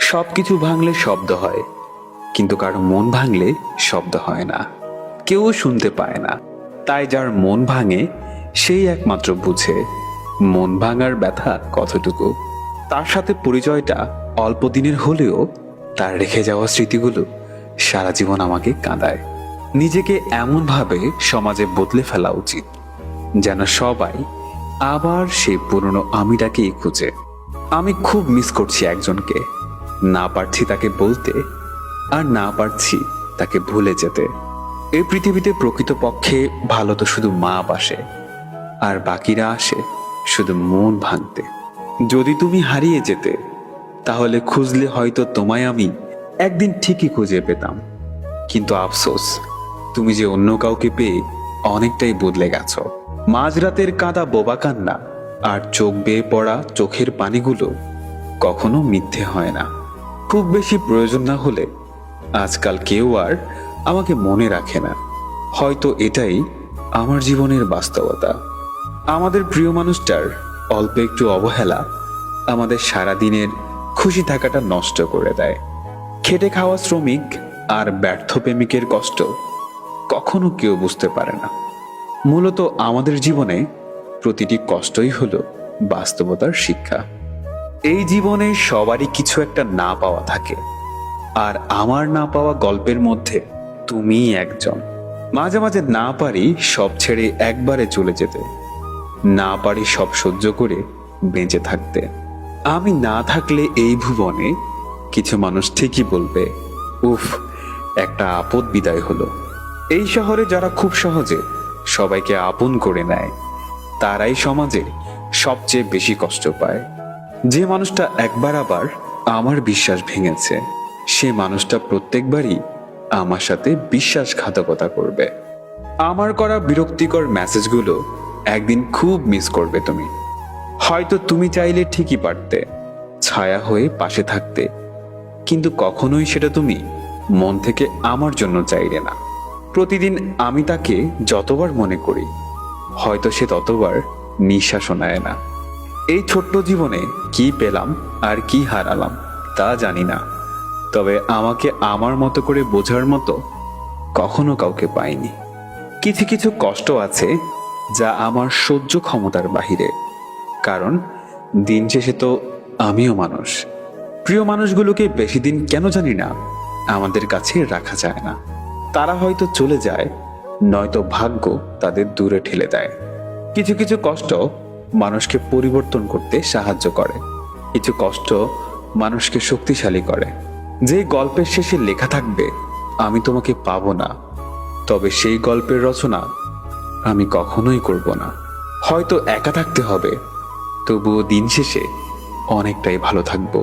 সবকিছু ভাঙলে শব্দ হয়, কিন্তু কারো মন ভাঙলে শব্দ হয় না, কেউ শুনতে পায় না। তাই যার মন ভাঙে সেই একমাত্র বুঝে মন ভাঙার ব্যথা কতটুকু। তার সাথে পরিচয়টা অল্প দিনের হলেও তার রেখে যাওয়া স্মৃতিগুলো সারা জীবন আমাকে কাঁদায়। নিজেকে এমনভাবে সমাজে বদলে ফেলা উচিত যেন সবাই আবার সেই পুরনো আমিটাকেই খুঁজে। আমি খুব মিস করছি একজনকে, না পারছি তাকে বলতে, আর না পারছি তাকে ভুলে যেতে। এই পৃথিবীতে প্রকৃতপক্ষে ভালো তো শুধু মা বাসে, আর বাকিরা আসে শুধু মন ভাঙতে। যদি তুমি হারিয়ে যেতে, তাহলে খুঁজলে হয়তো তোমায় আমি একদিন ঠিকই খুঁজে পেতাম। কিন্তু আফসোস, তুমি যে অন্য কাউকে পেয়ে অনেকটাই বদলে গেছো। মাঝরাতের কাঁদা বোবা কান্না আর চোখ বেয়ে পড়া চোখের পানিগুলো কখনো মিথ্যে হয় না। খুব বেশি প্রয়োজন না হলে আজকাল কেউ আর আমাকে মনে রাখে না। হয়তো এটাই আমার জীবনের বাস্তবতা। আমাদের প্রিয় মানুষটার অল্প একটু অবহেলা আমাদের সারাদিনের খুশি থাকাটা নষ্ট করে দেয়। খেটে খাওয়া শ্রমিক আর ব্যর্থ প্রেমিকের কষ্ট কখনো কেউ বুঝতে পারে না। মূলত আমাদের জীবনে প্রতিটি কষ্টই হলো বাস্তবতার শিক্ষা। এই জীবনে সবারই কিছু একটা না পাওয়া থাকে, আর আমার না পাওয়া গল্পের মধ্যে তুমিই একজন। মাঝে মাঝে না পারি সব ছেড়ে একবারে চলে যেতে, না পারি সব সহ্য করে বেঁচে থাকতে। আমি না থাকলে এই ভুবনে কিছু মানুষ ঠিকই বলবে, উফ, একটা আপদ বিদায় হলো। এই শহরে যারা খুব সহজে সবাইকে আপন করে নেয়, তারাই সমাজে সবচেয়ে বেশি কষ্ট পায়। যে মানুষটা একবার আবার আমার বিশ্বাস ভেঙেছে, সে মানুষটা প্রত্যেকবারই আমার সাথে বিশ্বাসঘাতকতা করবে। আমার করা বিরক্তিকর মেসেজগুলো একদিন খুব মিস করবে তুমি। হয়তো তুমি চাইলে ঠিকই পারতে ছায়া হয়ে পাশে থাকতে, কিন্তু কখনোই সেটা তুমি মন থেকে আমার জন্য চাইলে না। প্রতিদিন আমি তাকে যতবার মনে করি, হয়তো সে ততবার নিঃশ্বাসও নেয় না। এই ছোট্ট জীবনে কি পেলাম আর কি হারালাম তা জানি না, তবে আমাকে আমার মতো করে বোঝার মতো কখনো কাউকে পাইনি। কিছু কিছু কষ্ট আছে যা আমার সহ্য ক্ষমতার বাহিরে, কারণ দিন শেষে তো আমিও মানুষ। প্রিয় মানুষগুলোকে বেশি দিন কেন জানি না আমাদের কাছে রাখা যায় না। তারা হয়তো চলে যায়, নয়তো ভাগ্য তাদের দূরে ঠেলে দেয়। কিছু কিছু কষ্ট মানুষকে পরিবর্তন করতে সাহায্য করে, কিছু কষ্ট মানুষকে শক্তিশালী করে। যে গল্পের শেষে লেখা থাকবে আমি তোমাকে পাবো না, তবে সেই গল্পের রচনা আমি কখনোই করব না। হয়তো একা থাকতে হবে, তবুও দিন শেষে অনেকটাই ভালো থাকবো।